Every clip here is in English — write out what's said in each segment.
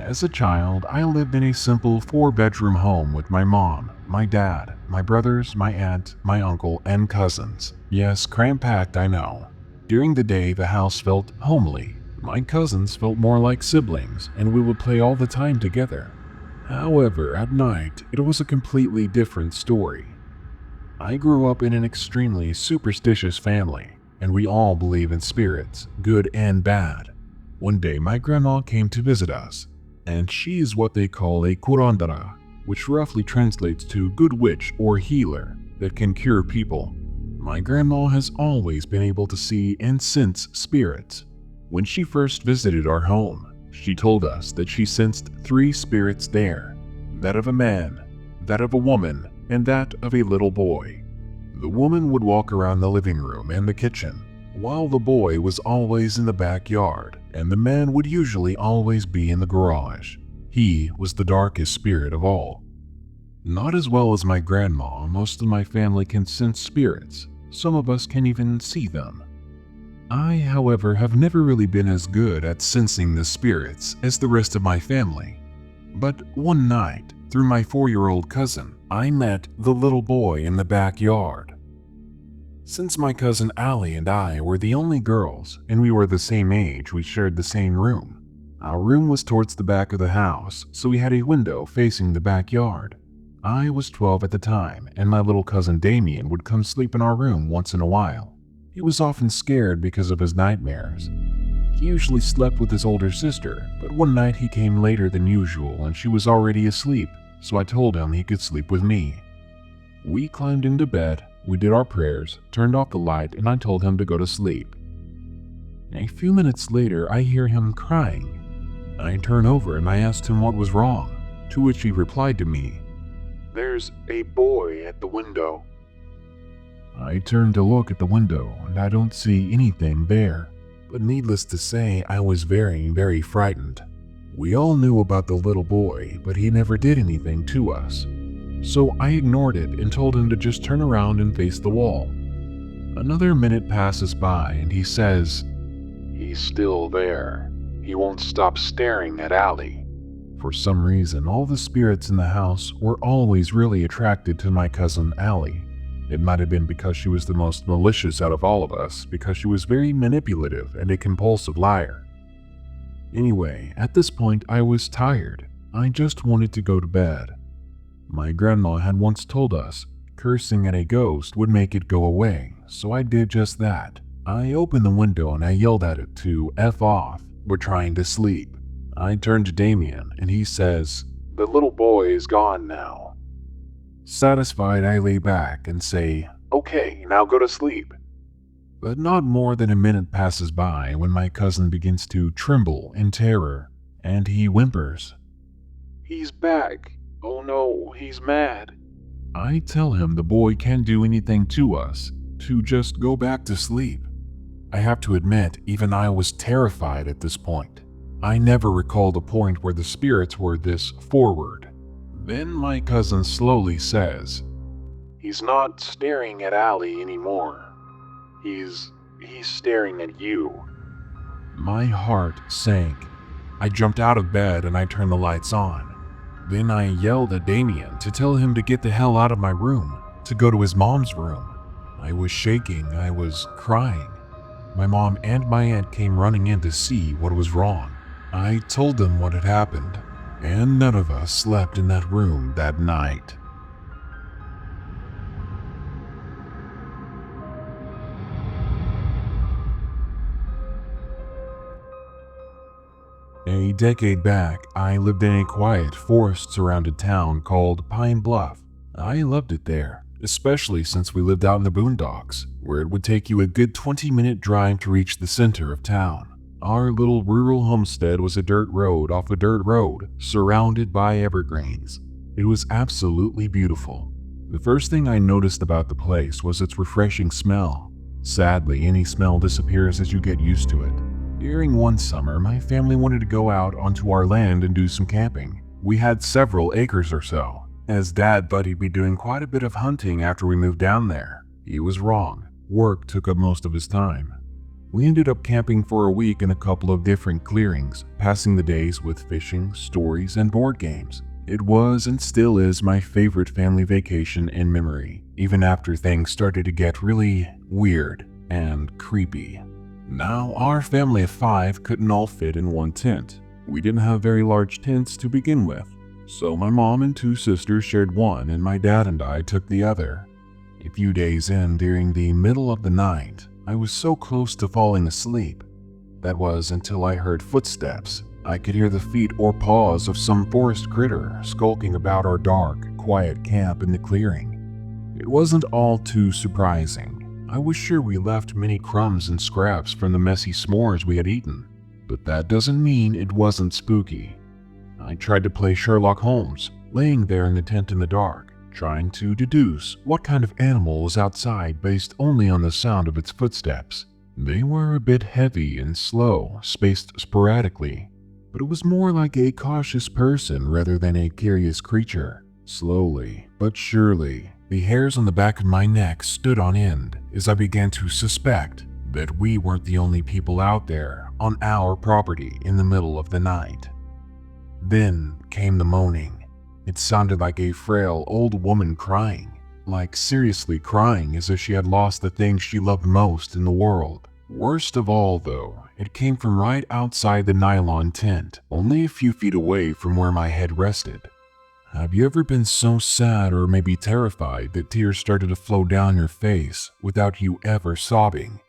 As a child, I lived in a simple 4-bedroom home with my mom, my dad, my brothers, my aunt, my uncle, and cousins. Yes, cram-packed, I know. During the day, the house felt homely. My cousins felt more like siblings, and we would play all the time together. However, at night, it was a completely different story. I grew up in an extremely superstitious family, and we all believe in spirits, good and bad. One day, my grandma came to visit us, and she is what they call a curandara, which roughly translates to good witch or healer that can cure people. My grandma has always been able to see and sense spirits. When she first visited our home, she told us that she sensed 3 spirits there, that of a man, that of a woman, and that of a little boy. The woman would walk around the living room and the kitchen, while the boy was always in the backyard, and the man would usually always be in the garage. He was the darkest spirit of all. Not as well as my grandma, most of my family can sense spirits. Some of us can even see them. I, however, have never really been as good at sensing the spirits as the rest of my family. But one night, through my 4-year-old cousin, I met the little boy in the backyard. Since my cousin Allie and I were the only girls, and we were the same age, we shared the same room. Our room was towards the back of the house, so we had a window facing the backyard. I was 12 at the time, and my little cousin Damien would come sleep in our room once in a while. He was often scared because of his nightmares. He usually slept with his older sister, but one night he came later than usual and she was already asleep, so I told him he could sleep with me. We climbed into bed, we did our prayers, turned off the light, and I told him to go to sleep. A few minutes later, I hear him crying. I turn over and I asked him what was wrong, to which he replied to me, "There's a boy at the window." I turn to look at the window and I don't see anything there, but needless to say, I was very, very frightened. We all knew about the little boy, but he never did anything to us. So I ignored it and told him to just turn around and face the wall. Another minute passes by and he says, "He's still there. He won't stop staring at Allie." For some reason, all the spirits in the house were always really attracted to my cousin Allie. It might have been because she was the most malicious out of all of us, because she was very manipulative and a compulsive liar. Anyway, at this point I was tired. I just wanted to go to bed. My grandma had once told us cursing at a ghost would make it go away, so I did just that. I opened the window and I yelled at it to F off, we're trying to sleep. I turned to Damien and he says, "The little boy is gone now." Satisfied, I lay back and say, "Okay, now go to sleep." But not more than a minute passes by when my cousin begins to tremble in terror, and he whimpers, "He's back. Oh no, he's mad." I tell him the boy can't do anything to us, to just go back to sleep. I have to admit, even I was terrified at this point. I never recalled a point where the spirits were this forward. Then my cousin slowly says, "He's not staring at Allie anymore. He's staring at you." My heart sank. I jumped out of bed and I turned the lights on. Then I yelled at Damien to tell him to get the hell out of my room, to go to his mom's room. I was shaking, I was crying. My mom and my aunt came running in to see what was wrong. I told them what had happened, and none of us slept in that room that night. A decade back, I lived in a quiet, forest-surrounded town called Pine Bluff. I loved it there, especially since we lived out in the boondocks, where it would take you a good 20-minute drive to reach the center of town. Our little rural homestead was a dirt road off a dirt road, surrounded by evergreens. It was absolutely beautiful. The first thing I noticed about the place was its refreshing smell. Sadly, any smell disappears as you get used to it. During one summer, my family wanted to go out onto our land and do some camping. We had several acres or so, as Dad thought he'd be doing quite a bit of hunting after we moved down there. He was wrong. Work took up most of his time. We ended up camping for a week in a couple of different clearings, passing the days with fishing, stories, and board games. It was and still is my favorite family vacation in memory, even after things started to get really weird and creepy. Now, our family of 5 couldn't all fit in one tent. We didn't have very large tents to begin with, so my mom and 2 sisters shared one and my dad and I took the other. A few days in, during the middle of the night, I was so close to falling asleep. That was until I heard footsteps. I could hear the feet or paws of some forest critter skulking about our dark, quiet camp in the clearing. It wasn't all too surprising. I was sure we left many crumbs and scraps from the messy s'mores we had eaten, but that doesn't mean it wasn't spooky. I tried to play Sherlock Holmes, laying there in the tent in the dark, trying to deduce what kind of animal was outside based only on the sound of its footsteps. They were a bit heavy and slow, spaced sporadically, but it was more like a cautious person rather than a curious creature. Slowly but surely, the hairs on the back of my neck stood on end as I began to suspect that we weren't the only people out there on our property in the middle of the night. Then came the moaning. It sounded like a frail old woman crying, like seriously crying as if she had lost the thing she loved most in the world. Worst of all, though, it came from right outside the nylon tent, only a few feet away from where my head rested. Have you ever been so sad or maybe terrified that tears started to flow down your face without you ever sobbing?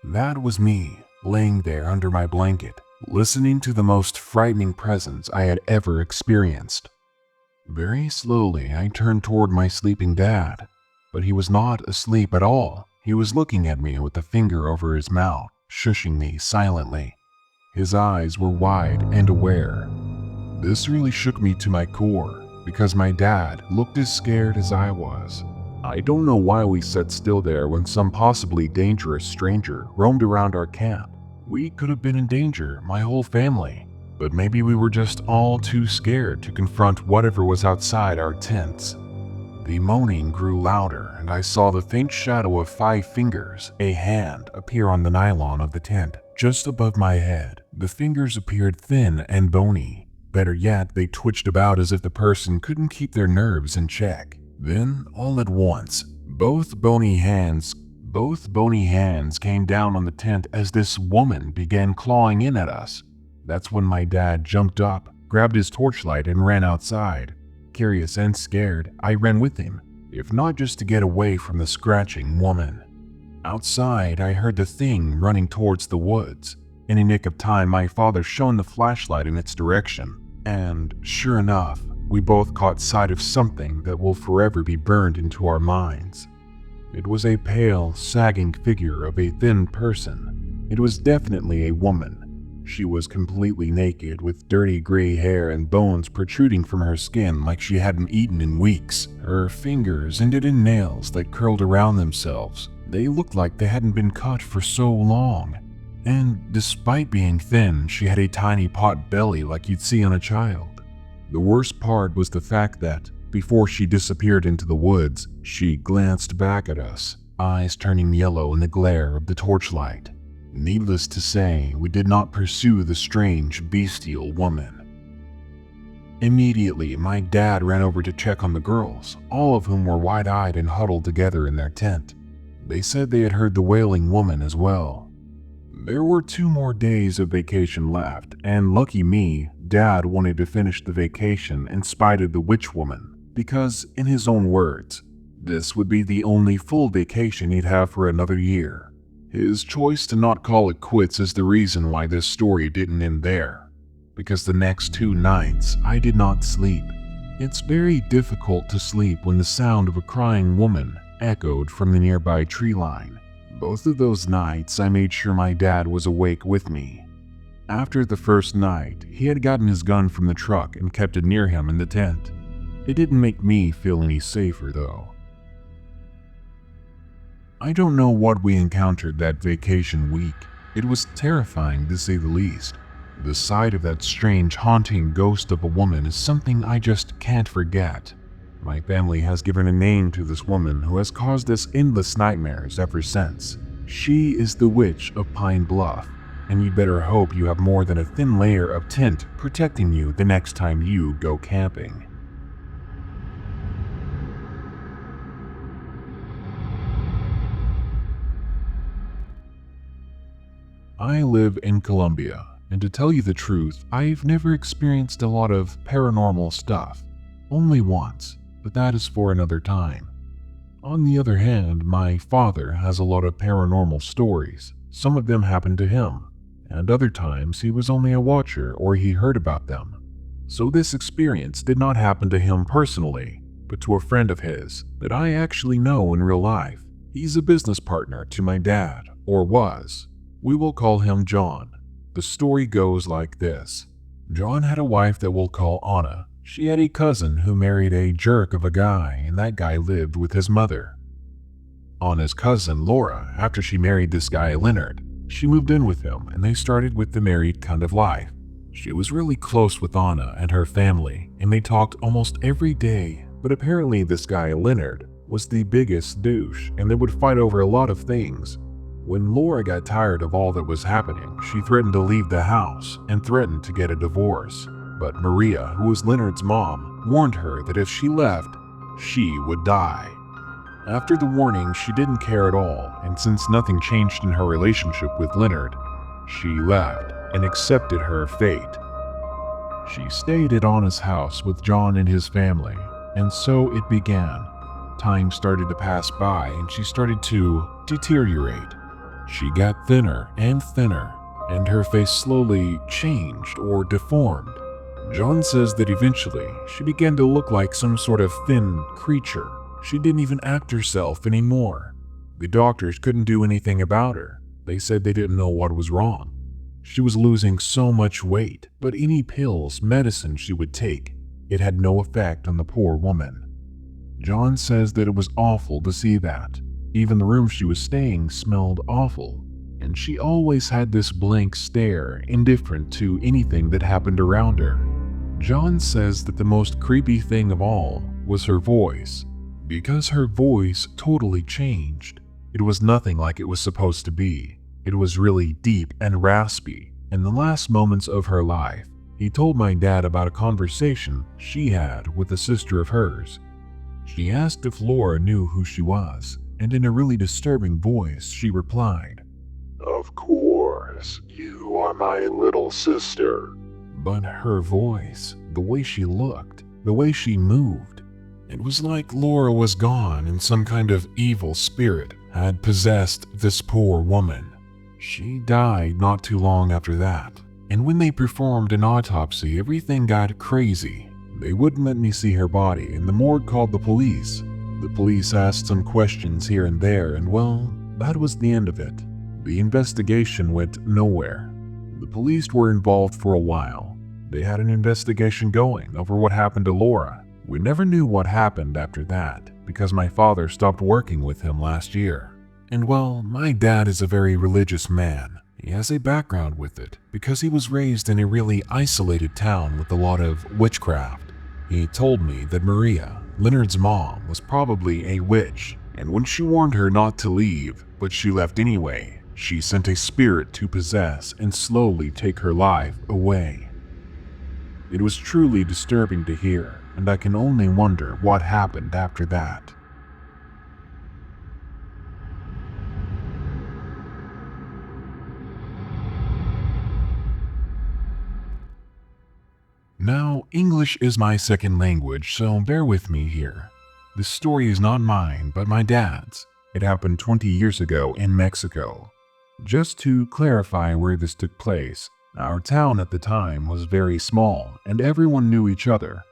That was me, laying there under my blanket, listening to the most frightening presence I had ever experienced. Very slowly, I turned toward my sleeping dad, but he was not asleep at all. He was looking at me with a finger over his mouth, shushing me silently. His eyes were wide and aware. This really shook me to my core, because my dad looked as scared as I was. I don't know why we sat still there when some possibly dangerous stranger roamed around our camp. We could have been in danger, my whole family, but maybe we were just all too scared to confront whatever was outside our tents. The moaning grew louder, and I saw the faint shadow of 5 fingers, a hand, appear on the nylon of the tent, just above my head. The fingers appeared thin and bony. Better yet, they twitched about as if the person couldn't keep their nerves in check. Then, all at once, both bony hands came down on the tent as this woman began clawing in at us. That's when my dad jumped up, grabbed his torchlight, and ran outside. Curious and scared, I ran with him, if not just to get away from the scratching woman. Outside, I heard the thing running towards the woods. In a nick of time, my father shone the flashlight in its direction, and sure enough, we both caught sight of something that will forever be burned into our minds. It was a pale, sagging figure of a thin person. It was definitely a woman. She was completely naked, with dirty gray hair and bones protruding from her skin like she hadn't eaten in weeks. Her fingers ended in nails that curled around themselves. They looked like they hadn't been cut for so long. And despite being thin, she had a tiny pot belly like you'd see on a child. The worst part was the fact that, before she disappeared into the woods, she glanced back at us, eyes turning yellow in the glare of the torchlight. Needless to say, we did not pursue the strange, bestial woman. Immediately, my dad ran over to check on the girls, all of whom were wide-eyed and huddled together in their tent. They said they had heard the wailing woman as well. There were 2 more days of vacation left, and lucky me, Dad wanted to finish the vacation in spite of the witch woman, because, in his own words, this would be the only full vacation he'd have for another year. His choice to not call it quits is the reason why this story didn't end there, because the next 2 nights I did not sleep. It's very difficult to sleep when the sound of a crying woman echoed from the nearby tree line. Both of those nights, I made sure my dad was awake with me. After the first night, he had gotten his gun from the truck and kept it near him in the tent. It didn't make me feel any safer, though. I don't know what we encountered that vacation week. It was terrifying, to say the least. The sight of that strange, haunting ghost of a woman is something I just can't forget. My family has given a name to this woman who has caused us endless nightmares ever since. She is the witch of Pine Bluff, and you better hope you have more than a thin layer of tint protecting you the next time you go camping. I live in Colombia, and to tell you the truth, I've never experienced a lot of paranormal stuff. Only once, but that is for another time. On the other hand, my father has a lot of paranormal stories. Some of them happened to him, and other times he was only a watcher or he heard about them. So this experience did not happen to him personally, but to a friend of his that I actually know in real life. He's a business partner to my dad, or was. We will call him John. The story goes like this. John had a wife that we'll call Anna. She had a cousin who married a jerk of a guy, and that guy lived with his mother. Anna's cousin, Laura, after she married this guy, Leonard, she moved in with him, and they started with the married kind of life. She was really close with Anna and her family, and they talked almost every day, but apparently this guy, Leonard, was the biggest douche, and they would fight over a lot of things. When Laura got tired of all that was happening, she threatened to leave the house and threatened to get a divorce. But Maria, who was Leonard's mom, warned her that if she left, she would die. After the warning, she didn't care at all, and since nothing changed in her relationship with Leonard, she left and accepted her fate. She stayed at Anna's house with John and his family, and so it began. Time started to pass by, and she started to deteriorate. She got thinner, and her face slowly changed or deformed. John says that eventually she began to look like some sort of thin creature. She didn't even act herself anymore. The doctors couldn't do anything about her. They said they didn't know what was wrong. She was losing so much weight, but any pills, medicine she would take, it had no effect on the poor woman. John says that it was awful to see that. Even the room she was staying smelled awful, and she always had this blank stare, indifferent to anything that happened around her. John says that the most creepy thing of all was her voice, because her voice totally changed. It was nothing like it was supposed to be. It was really deep and raspy. In the last moments of her life, he told my dad about a conversation she had with a sister of hers. She asked if Laura knew who she was, and in a really disturbing voice, she replied, "Of course, you are my little sister." But her voice, the way she looked, the way she moved, it was like Laura was gone and some kind of evil spirit had possessed this poor woman. She died not too long after that, and when they performed an autopsy, everything got crazy. They wouldn't let me see her body, and the morgue called the police. The police asked some questions here and there, and well, that was the end of it. The investigation went nowhere. The police were involved for a while. They had an investigation going over what happened to Laura. We never knew what happened after that, because my father stopped working with him last year. And well, my dad is a very religious man. He has a background with it, because he was raised in a really isolated town with a lot of witchcraft. He told me that Maria, Leonard's mom, was probably a witch, and when she warned her not to leave, but she left anyway, she sent a spirit to possess and slowly take her life away. It was truly disturbing to hear, and I can only wonder what happened after that. Now, English is my second language, so bear with me here. This story is not mine, but my dad's. It happened 20 years ago in Mexico. Just to clarify where this took place, our town at the time was very small, and everyone knew each other.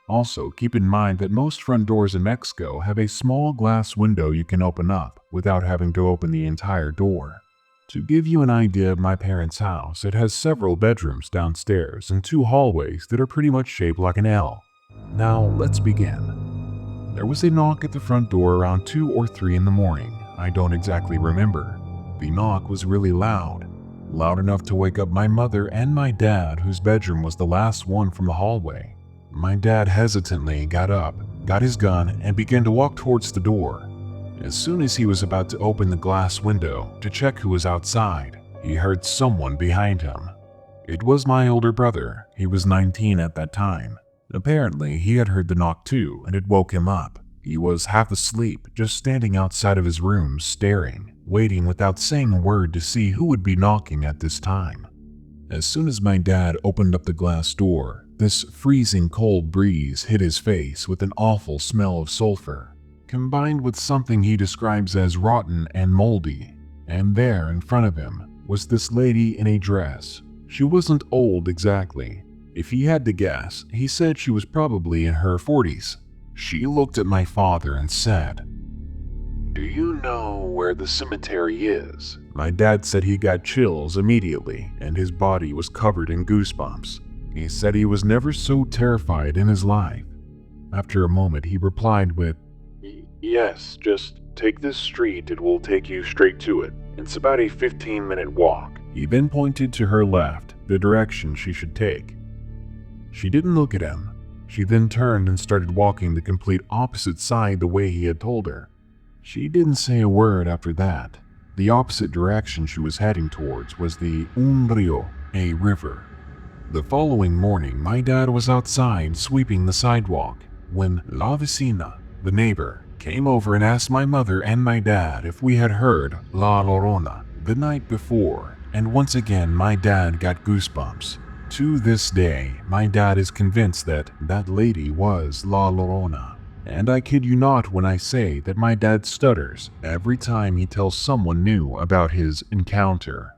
Also, keep in mind that most front doors in Mexico have a small glass window you can open up without having to open the entire door. To give you an idea of my parents' house, it has several bedrooms downstairs and 2 hallways that are pretty much shaped like an L. Now, let's begin. There was a knock at the front door around 2 or 3 in the morning. I don't exactly remember. The knock was really loud enough to wake up my mother and my dad, whose bedroom was the last one from the hallway. My dad hesitantly got up, got his gun, and began to walk towards the door. As soon as he was about to open the glass window to check who was outside, he heard someone behind him. It was my older brother. He was 19 at that time. Apparently, he had heard the knock too, and it woke him up. He was half asleep, just standing outside of his room, staring, waiting without saying a word to see who would be knocking at this time. As soon as my dad opened up the glass door, this freezing cold breeze hit his face with an awful smell of sulfur, combined with something he describes as rotten and moldy. And there, in front of him, was this lady in a dress. She wasn't old exactly. If he had to guess, he said she was probably in her 40s. She looked at my father and said, "Do you know where the cemetery is?" My dad said he got chills immediately, and his body was covered in goosebumps. He said he was never so terrified in his life. After a moment, he replied with, "Yes, just take this street, it will take you straight to it. It's about a 15-minute walk." He then pointed to her left, the direction she should take. She didn't look at him. She then turned and started walking the complete opposite side the way he had told her. She didn't say a word after that. The opposite direction she was heading towards was the rio, a river. The following morning, my dad was outside sweeping the sidewalk when La Vecina, the neighbor, came over and asked my mother and my dad if we had heard La Llorona the night before, and once again my dad got goosebumps. To this day, my dad is convinced that that lady was La Llorona. And I kid you not when I say that my dad stutters every time he tells someone new about his encounter.